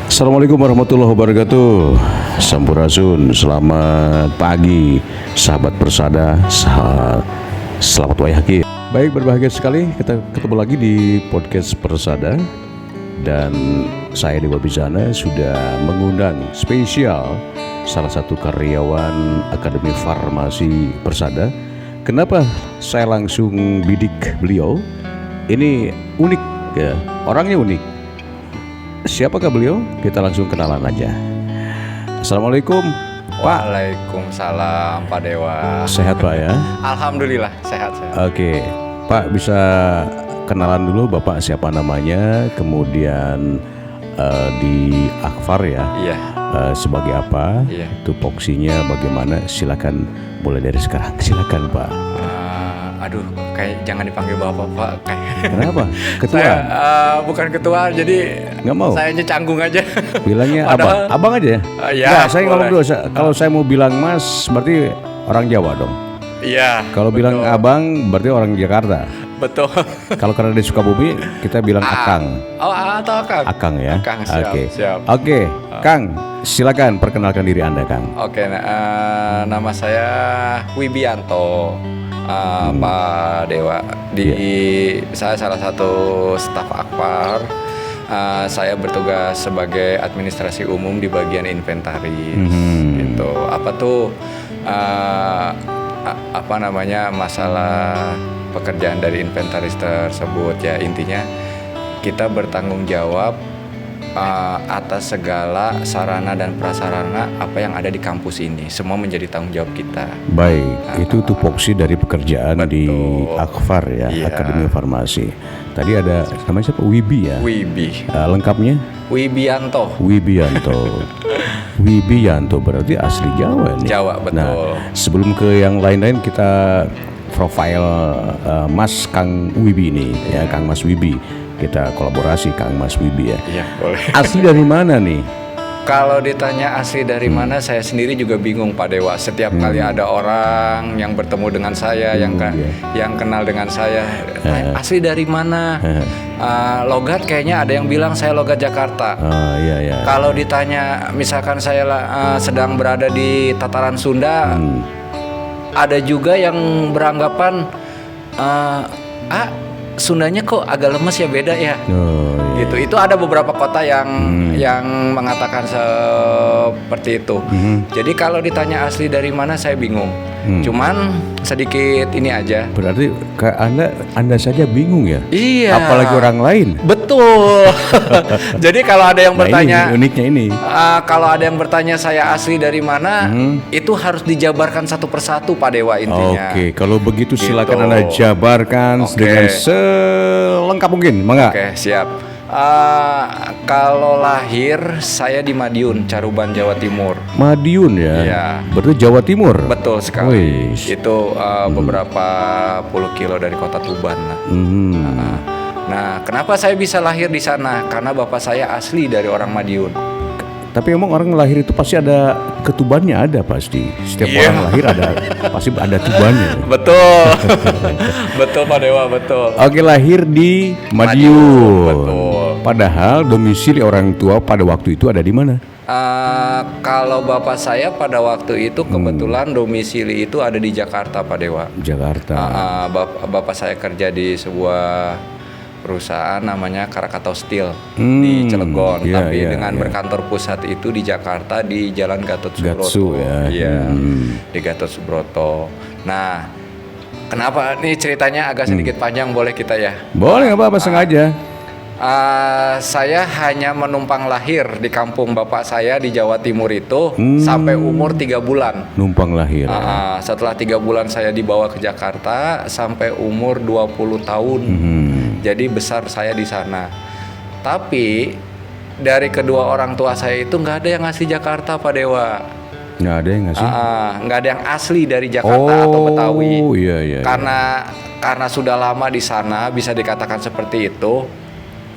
Assalamualaikum warahmatullahi wabarakatuh. Sampurasun, selamat pagi sahabat Persada, selamat wayaki. Baik, berbahagia sekali kita ketemu lagi di podcast Persada. Dan saya Dewa Bizana sudah mengundang spesial salah satu karyawan Akademi Farmasi Persada. Kenapa saya langsung bidik beliau? Ini unik ya, orangnya unik. Siapakah beliau? Kita langsung kenalan aja. Assalamualaikum Pak. Waalaikumsalam Pak Dewa. Sehat Pak ya? Alhamdulillah sehat. Oke, Pak bisa kenalan dulu Bapak siapa namanya, kemudian di Akfar ya, Iya. Sebagai apa, Iya. tupoksinya bagaimana, silakan mulai dari sekarang, silakan Pak. Aduh, kayak jangan dipanggil Bapak Pak. Kenapa? Ketua? Saya bukan ketua, jadi Nggak mau? Sayanya canggung aja. Bilangnya Padahal- abang aja? Iya, Nggak, saya boleh. ngomong dulu, kalau saya mau bilang mas berarti orang Jawa dong. Iya. Kalau bilang abang berarti orang Jakarta. Betul. Kalau karena di Sukabumi kita bilang akang. Oh, atau Kang? Akang ya. Akang, siap, Oke. siap. Oke, Kang, silakan perkenalkan diri Anda, Kang. Oke, nama saya Wibianto. Pak Dewa. Saya salah satu staf Akpar. Saya bertugas sebagai administrasi umum di bagian inventaris. Gitu. Apa tuh masalah pekerjaan dari inventaris tersebut ya, intinya kita bertanggung jawab atas segala sarana dan prasarana apa yang ada di kampus ini, semua menjadi tanggung jawab kita. Baik, itu tupoksi dari pekerjaan di Akfar ya, Iya. Akademi Farmasi. Tadi ada namanya siapa? Wibi ya. Wibi. Lengkapnya? Wibianto. Wibianto. Wibianto berarti asli Jawa nih. Jawa, betul. Nah, sebelum ke yang lain-lain kita profile Mas Kang Wibi ini ya, Kang Mas Wibi. Kita kolaborasi Kang Mas Wibi ya. Iya, boleh. Asli dari mana nih? Kalau ditanya asli dari mana, saya sendiri juga bingung Pak Dewa. Setiap kali ada orang yang bertemu dengan saya, yang kenal dengan saya, asli dari mana? Logat kayaknya ada yang bilang saya logat Jakarta. Iya. Kalau ditanya misalkan saya sedang berada di tataran Sunda, ada juga yang beranggapan Sundanya kok agak lemes ya, beda ya. Iya. Gitu. Itu ada beberapa kota yang mengatakan seperti itu. Jadi kalau ditanya asli dari mana, saya bingung. Cuman sedikit ini aja. Berarti Anda saja bingung ya? Iya. Apalagi orang lain. Betul. Jadi kalau ada yang bertanya, ini, uniknya ini. kalau ada yang bertanya saya asli dari mana, itu harus dijabarkan satu persatu Pak Dewa intinya. Oke, kalau begitu Gitu. silakan Anda jabarkan dengan selengkap mungkin, mangga. Oke, siap. Kalau lahir saya di Madiun, Caruban, Jawa Timur. Madiun ya. Iya. Berarti Jawa Timur. Betul sekali. Wih. Itu beberapa puluh kilo dari kota Tuban. Nah, kenapa saya bisa lahir di sana? Karena bapak saya asli dari orang Madiun. Tapi emang orang lahir itu pasti ada ketubannya, ada pasti. Setiap orang lahir pasti ada tubannya. Betul. Betul Pak Dewa, betul. Oke, lahir di Madiun. Betul. Padahal domisili orang tua pada waktu itu ada di mana? Kalau bapak saya pada waktu itu kebetulan domisili itu ada di Jakarta Pak Dewa. Jakarta. Bapak saya kerja di sebuah perusahaan namanya Krakatau Steel di Cilegon, tapi dengan berkantor pusat itu di Jakarta di Jalan Gatot Subroto. Gatsu, ya. Iya, di Gatot Subroto. Nah, kenapa nih ceritanya agak sedikit panjang, boleh kita ya? Boleh, nggak apa-apa, sengaja. Saya hanya menumpang lahir di kampung bapak saya di Jawa Timur itu sampai umur 3 bulan. Numpang lahir. Setelah 3 bulan saya dibawa ke Jakarta sampai umur 20 tahun. Jadi besar saya di sana. Tapi dari kedua orang tua saya itu nggak ada yang asli Jakarta Pak Dewa. Nggak ada yang ngasih? Nggak ada yang asli dari Jakarta atau Betawi. Iya. Karena sudah lama di sana, bisa dikatakan seperti itu.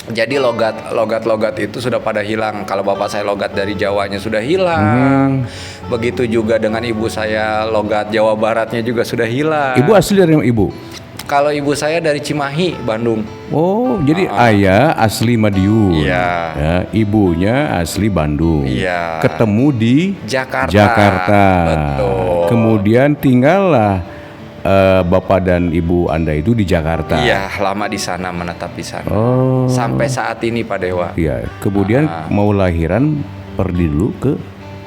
Jadi logat itu sudah pada hilang. Kalau bapak saya logat dari Jawanya sudah hilang. Begitu juga dengan ibu saya, logat Jawa Baratnya juga sudah hilang. Ibu asli dari ibu? Kalau ibu saya dari Cimahi, Bandung. Oh, jadi ayah asli Madiun. Iya. Ya, ibunya asli Bandung. Iya. Ketemu di Jakarta. Betul. Kemudian tinggallah bapak dan ibu Anda itu di Jakarta. Iya, lama di sana, menetap di sana. Oh. Sampai saat ini, Pak Dewa. Iya. Kemudian mau lahiran pergi dulu ke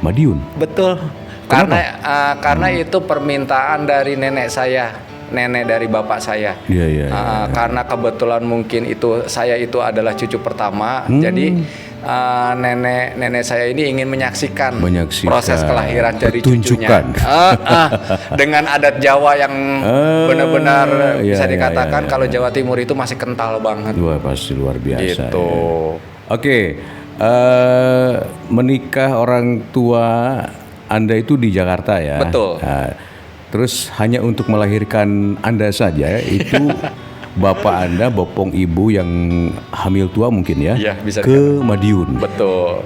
Madiun. Betul. Karena itu permintaan dari nenek dari bapak saya. Iya. Karena kebetulan mungkin saya itu adalah cucu pertama, jadi nenek saya ini ingin menyaksikan proses kelahiran dari cucunya. Dengan adat Jawa yang benar-benar bisa dikatakan kalau Jawa Timur itu masih kental banget. Wah, pasti luar biasa. Gitu. Ya. Oke, menikah orang tua Anda itu di Jakarta ya. Betul. Nah, terus hanya untuk melahirkan Anda saja itu bapak Anda bopong ibu yang hamil tua mungkin ya, bisa ke Madiun. Betul.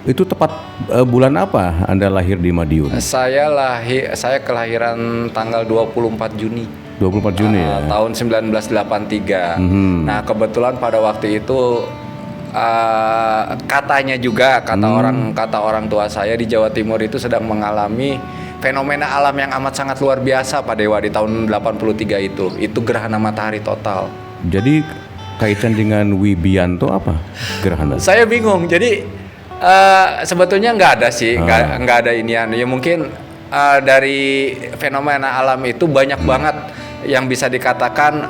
Itu tepat bulan apa Anda lahir di Madiun? Saya kelahiran tanggal 24 Juni. 24 Juni ya. Tahun 1983. Nah, kebetulan pada waktu itu katanya juga kata orang tua saya di Jawa Timur itu sedang mengalami fenomena alam yang amat sangat luar biasa, Pak Dewa, di tahun 83 itu gerhana matahari total. Jadi kaitan dengan Wibianto apa gerhana? Saya bingung. Jadi sebetulnya nggak ada sih, nggak ada inian. Ya mungkin dari fenomena alam itu banyak banget yang bisa dikatakan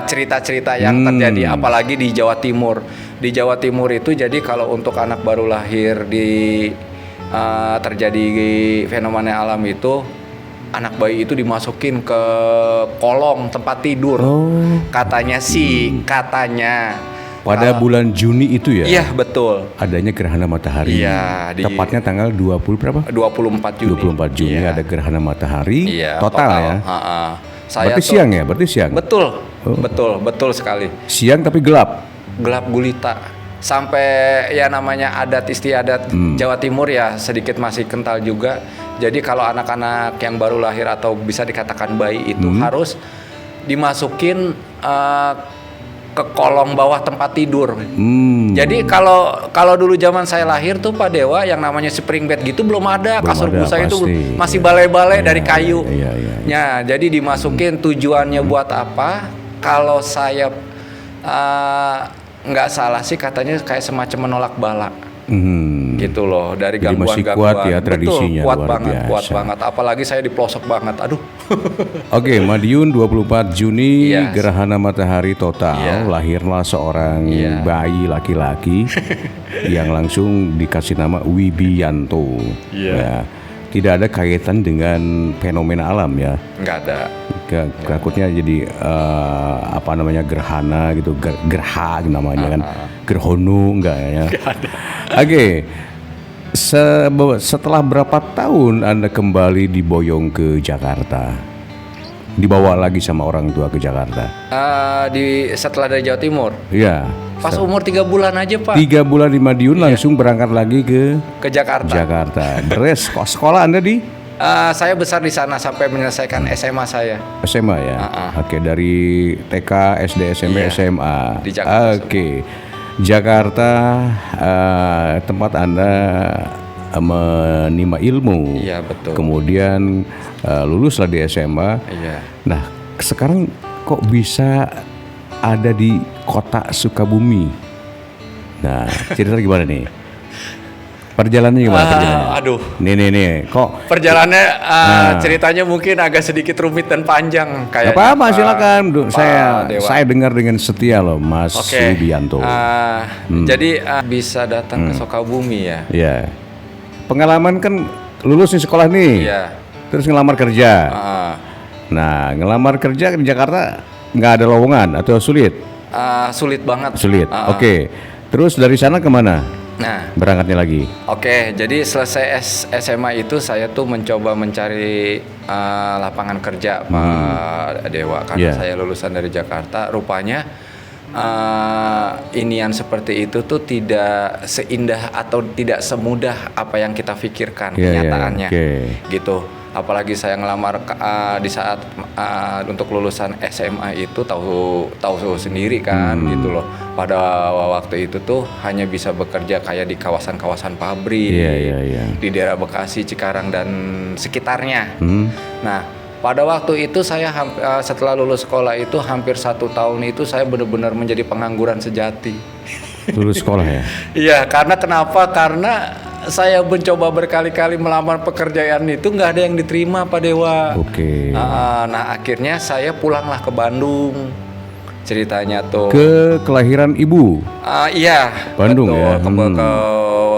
cerita-cerita yang terjadi, apalagi di Jawa Timur. Di Jawa Timur itu jadi kalau untuk anak baru lahir terjadi fenomena alam itu, anak bayi itu dimasukin ke kolong tempat tidur. Katanya pada bulan Juni itu ya? Iya, betul. Adanya gerhana matahari. Iya, tepatnya tanggal 20 berapa? 24 Juni. 24 Juni ada gerhana matahari total ya. Berarti siang ya? Berarti siang. Betul. Betul sekali. Siang tapi gelap gulita. Sampai ya namanya adat istiadat Jawa Timur ya sedikit masih kental juga. Jadi kalau anak-anak yang baru lahir atau bisa dikatakan bayi itu harus dimasukin ke kolong bawah tempat tidur. Jadi kalau dulu zaman saya lahir tuh Pak Dewa, yang namanya spring bed gitu belum ada. Kasur busa itu masih balai-balai dari kayu. Ya, jadi dimasukin tujuannya buat apa? Kalau saya nggak salah sih katanya kayak semacam menolak bala. Gitu loh, dari gangguan-gangguan. Masih kuat ya tradisinya. Betul, kuat banget. Apalagi saya di pelosok banget. Aduh. Oke, Madiun 24 Juni gerhana matahari total. Lahirlah seorang bayi laki-laki yang langsung dikasih nama Wibianto. Ya. Tidak ada kaitan dengan fenomena alam ya. Nggak ada. Takutnya jadi gerhana gitu, gerha namanya kan, gerhono enggak ya. Oke. Setelah berapa tahun Anda kembali diboyong ke Jakarta? Dibawa lagi sama orang tua ke Jakarta? Setelah dari Jawa Timur. Iya. Pas umur 3 bulan aja Pak. 3 bulan di Madiun langsung berangkat lagi ke Jakarta. Beres. Sekolah Anda di? Saya besar di sana sampai menyelesaikan SMA saya. SMA ya. Oke, dari TK, SD, SMP, SMA. Di Jakarta. Oke. Jakarta tempat Anda menimba ilmu. Iya, betul. Kemudian luluslah di SMA. Iya. Nah, sekarang kok bisa ada di kota Sukabumi? Nah, cerita gimana nih? Perjalanannya gimana perjalanannya? Aduh. Nih. Kok perjalanannya ceritanya mungkin agak sedikit rumit dan panjang kayak. Apa-apa silakan. Saya dengar dengan setia loh, Mas Wibianto. Jadi bisa datang ke Sukabumi ya. Iya. Pengalaman kan lulus nih sekolah nih. Iya. Terus ngelamar kerja. Nah, ngelamar kerja di Jakarta nggak ada lowongan atau sulit? Sulit banget. Sulit. Oke. Terus dari sana kemana? Nah, berangkatnya lagi. Oke, jadi selesai SMA itu saya tuh mencoba mencari lapangan kerja Pak Dewa karena saya lulusan dari Jakarta. Rupanya inian seperti itu tuh tidak seindah atau tidak semudah apa yang kita pikirkan kenyataannya. Gitu. apalagi saya ngelamar di saat untuk lulusan SMA itu tahu sendiri kan gitu loh. Pada waktu itu tuh hanya bisa bekerja kayak di kawasan-kawasan pabrik, di daerah Bekasi, Cikarang dan sekitarnya. Nah, pada waktu itu saya setelah lulus sekolah itu hampir 1 tahun itu saya benar-benar menjadi pengangguran sejati. Lulus sekolah ya? Iya, karena kenapa? Karena saya mencoba berkali-kali melamar pekerjaan itu nggak ada yang diterima, Pak Dewa. Oke. Nah, akhirnya saya pulanglah ke Bandung. Ceritanya tuh. Ke kelahiran ibu? Iya. Bandung betul, ya? Ke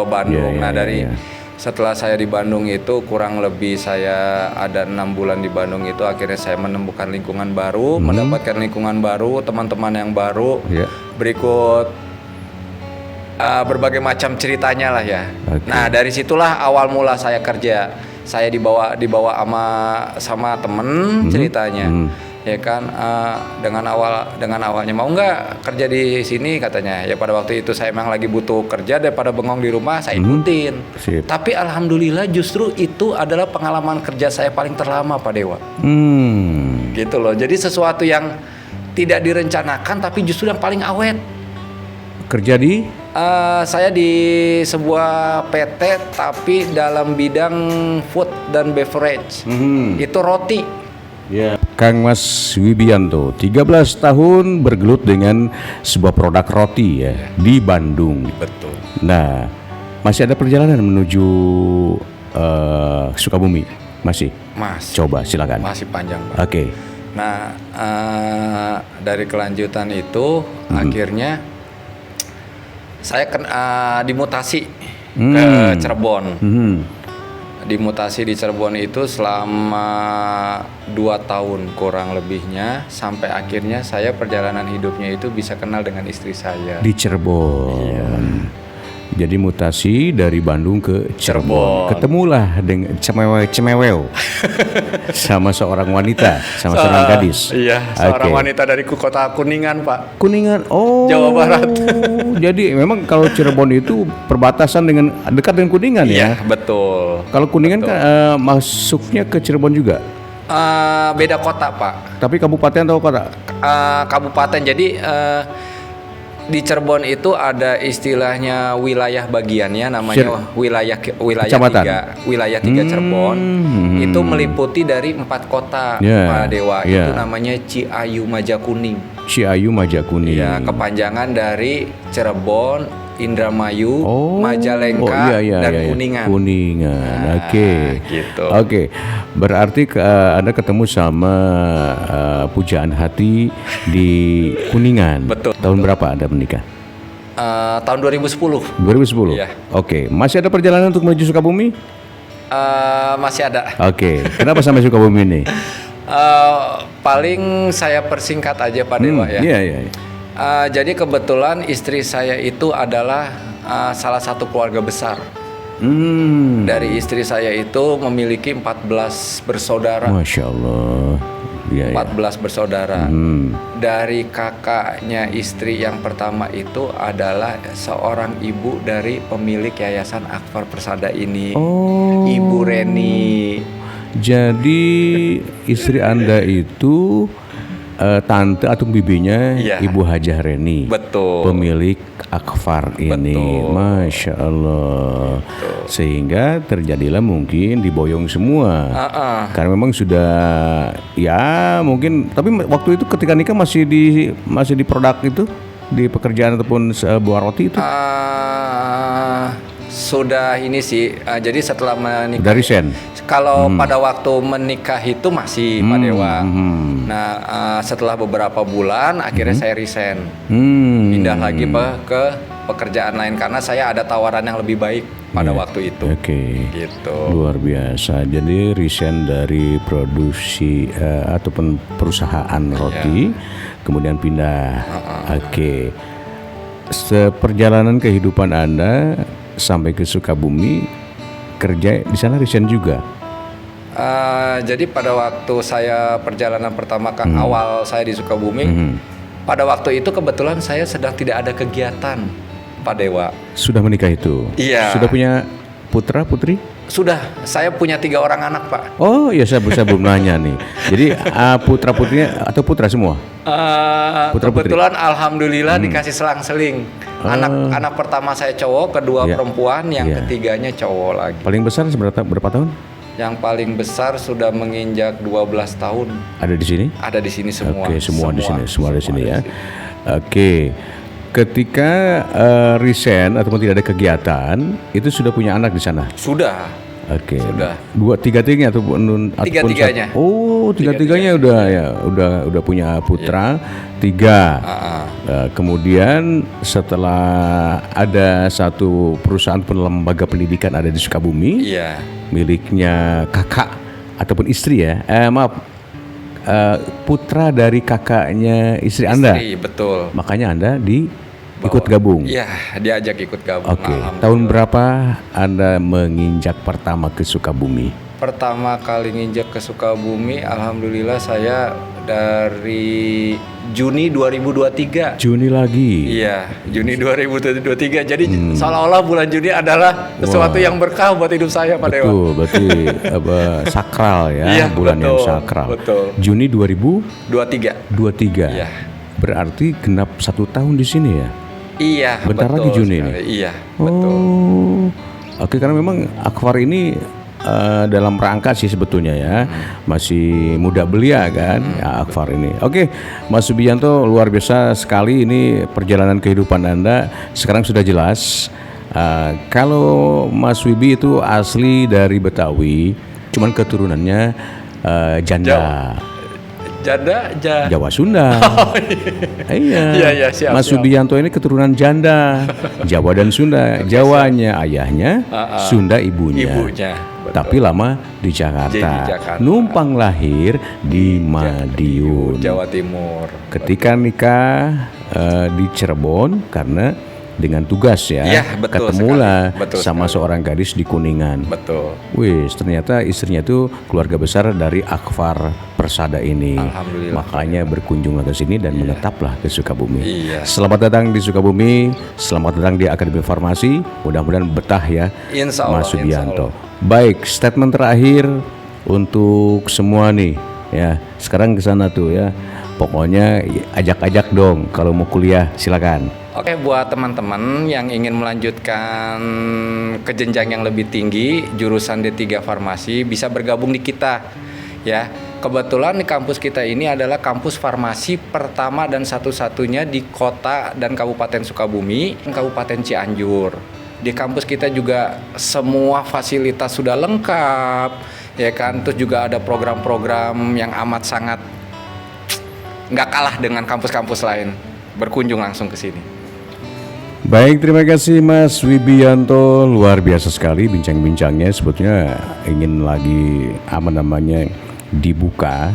Bandung. Iya, iya. Setelah saya di Bandung itu kurang lebih saya ada 6 bulan di Bandung itu, akhirnya saya menemukan lingkungan baru, mendapatkan lingkungan baru, teman-teman yang baru. Berikut berbagai macam ceritanya lah ya. Nah, dari situlah awal mula saya kerja. Saya dibawa sama temen ceritanya. Ya kan, dengan awalnya mau nggak kerja di sini katanya. Ya pada waktu itu saya emang lagi butuh kerja, daripada bengong di rumah saya ikutin. Tapi alhamdulillah justru itu adalah pengalaman kerja saya paling terlama, Pak Dewa. Gitu loh. Jadi sesuatu yang tidak direncanakan tapi justru yang paling awet. Kerja di? Saya di sebuah PT tapi dalam bidang food dan beverage. Itu roti. Kang Mas Wibianto, 13 tahun bergelut dengan sebuah produk roti ya di Bandung. Betul. Nah, masih ada perjalanan menuju Sukabumi? Masih? Coba silakan. Masih panjang, Pak. Oke. Nah, dari kelanjutan itu akhirnya saya dimutasi ke Cirebon. Dimutasi di Cirebon itu selama 2 tahun kurang lebihnya, sampai akhirnya saya perjalanan hidupnya itu bisa kenal dengan istri saya. Di Cirebon. Jadi mutasi dari Bandung ke Cirebon. Ketemulah dengan cemewew sama seorang wanita, sama seorang gadis. Iya, seorang wanita dari kota Kuningan, Pak. Kuningan, Jawa Barat. Jadi memang kalau Cirebon itu perbatasan dengan dekat dengan Kuningan ya? Iya, betul. Kalau Kuningan kan masuknya ke Cirebon juga? Beda kota, Pak. Tapi kabupaten atau kota? Kabupaten. Jadi di Cirebon itu ada istilahnya wilayah bagiannya, namanya wilayah wilayah 3 Cirebon. Itu meliputi dari 4 kota, Pak Dewa. Itu namanya Ciayu Majakuning. Ciayu Majakuning. Ya, kepanjangan dari Cirebon, Indramayu, Majalengka, dan Kuningan. Oke. Gitu. Oke. Berarti Anda ketemu sama pujaan hati di Kuningan. Betul. Tahun berapa Anda menikah? Tahun 2010. 2010. Iya. Oke. Masih ada perjalanan untuk menuju Sukabumi? Masih ada. Oke. Kenapa sampai Sukabumi ini? Paling saya persingkat aja, Pak Dewa ya. Iya. Jadi kebetulan istri saya itu adalah salah satu keluarga besar. Dari istri saya itu memiliki 14 bersaudara. Masya Allah. 14 bersaudara. Dari kakaknya istri yang pertama itu adalah seorang ibu dari pemilik Yayasan Akbar Persada ini, Ibu Reni. Jadi istri Anda itu tante atau bibinya Ibu Hajah Reni. Betul. Pemilik Akbar ini. Betul. Masya Allah. Betul. Sehingga terjadilah mungkin diboyong semua. Karena memang sudah mungkin. Tapi waktu itu ketika nikah masih di produk itu, di pekerjaan ataupun buah roti itu. Sudah ini sih. Jadi setelah menikah. Dari Sen. Kalau pada waktu menikah itu masih Pak Dewa. Nah, setelah beberapa bulan akhirnya saya resign. Pindah lagi ke pekerjaan lain karena saya ada tawaran yang lebih baik pada waktu itu. Oke. Gitu. Luar biasa. Jadi resign dari produksi ataupun perusahaan roti, kemudian pindah. Oke. Seperjalanan kehidupan Anda sampai ke Sukabumi, kerja di sana resign juga. Jadi pada waktu saya perjalanan pertama awal saya di Sukabumi, pada waktu itu kebetulan saya sedang tidak ada kegiatan, Pak Dewa. Sudah menikah itu? Iya. Sudah punya putra putri? Sudah, saya punya 3 orang anak, Pak. Oh iya, saya belum nanya nih. Jadi putra putrinya atau putra semua? Kebetulan alhamdulillah dikasih selang-seling. Anak pertama saya cowok, kedua perempuan, yang ketiganya cowok lagi. Paling besar berapa tahun? Yang paling besar sudah menginjak 12 tahun. Ada di sini? Ada di sini semua. Oke, semua di sini ya. Oke. Ketika resign ataupun tidak ada kegiatan, itu sudah punya anak di sana? Sudah. Oke. Sudah. Tiga-tiganya ataupun tiga-tiganya. Tiga-tiganya udah punya putra 3. Kemudian setelah ada satu perusahaan lembaga pendidikan ada di Sukabumi, miliknya kakak ataupun istri ya. Putra dari kakaknya istri Anda. Betul. Makanya Anda ikut gabung. Iya, diajak ikut gabung. Oke. Tahun berapa Anda menginjak pertama ke Sukabumi? Pertama kali nginjak ke Sukabumi, alhamdulillah saya dari Juni 2023. Juni lagi. Iya, Juni 2023. Jadi seolah-olah bulan Juni adalah sesuatu yang berkah buat hidup saya, Pak Dewa. Betul, berarti sakral ya, bulan yang sakral. Betul. Juni 2023. Iya. Berarti genap 1 tahun di sini ya? Iya, bentar lagi Juni sekali. nih. Iya, betul. Oke, karena memang Akfar ini dalam rangka sih sebetulnya ya, masih muda belia kan, ya, Akfar ini. Oke, Mas Subianto, luar biasa sekali ini perjalanan kehidupan Anda. Sekarang sudah jelas. Kalau Mas Wibi itu asli dari Betawi, cuman keturunannya janda. Jawa Sunda. Iya. Siap, Mas Subianto ini keturunan janda, Jawa dan Sunda. Jawanya ayahnya, Sunda ibunya. Tapi lama di Jakarta. Numpang lahir di Madiun, Jawa Timur. Ketika nikah di Cirebon karena dengan tugas ya, ketemulah sama seorang gadis di Kuningan. Betul. Wih, ternyata istrinya itu keluarga besar dari Akfar Persada ini. Makanya berkunjunglah ke sini dan menetaplah ke Sukabumi. Selamat datang di Sukabumi, selamat datang di Akademi Farmasi. Mudah-mudahan betah ya, Mas Subianto. Baik, statement terakhir untuk semua nih ya. Sekarang ke sana tuh ya. Pokoknya ajak-ajak dong kalau mau kuliah, silakan. Oke, buat teman-teman yang ingin melanjutkan ke jenjang yang lebih tinggi, jurusan D3 Farmasi bisa bergabung di kita. Ya, kebetulan di kampus kita ini adalah kampus farmasi pertama dan satu-satunya di kota dan Kabupaten Sukabumi, Kabupaten Cianjur. Di kampus kita juga semua fasilitas sudah lengkap, ya kan. Terus juga ada program-program yang amat sangat nggak kalah dengan kampus-kampus lain. Berkunjung langsung ke sini. Baik, terima kasih Mas Wibianto, luar biasa sekali bincang-bincangnya. Sebetulnya ingin lagi namanya dibuka,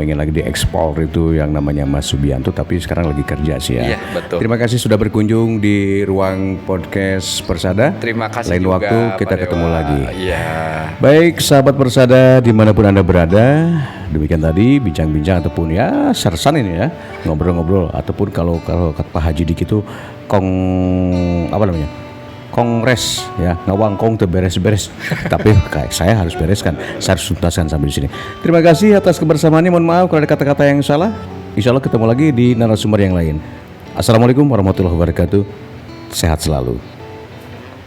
pengen lagi diekspor itu yang namanya Mas Subianto, tapi sekarang lagi kerja sih ya. Iya, betul. Terima kasih sudah berkunjung di ruang podcast Persada. Terima kasih. Lain juga, waktu kita Pak ketemu Dewa. lagi. Iya. Baik, sahabat Persada dimanapun Anda berada, demikian tadi bincang-bincang ataupun ya sersan ini ya, ngobrol-ngobrol ataupun kalau kata Pak Haji Dik itu kongres ya, ngawangkong tuh beres-beres. Tapi kayak saya harus bereskan, saya harus tuntaskan sampai di sini. Terima kasih atas kebersamaannya. Mohon maaf kalau ada kata-kata yang salah. Insya Allah ketemu lagi di narasumber yang lain. Assalamualaikum warahmatullahi wabarakatuh. Sehat selalu.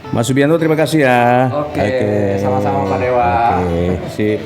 Mas Subianto, terima kasih ya. Oke. Sama-sama Pak Dewa. Oke, sip.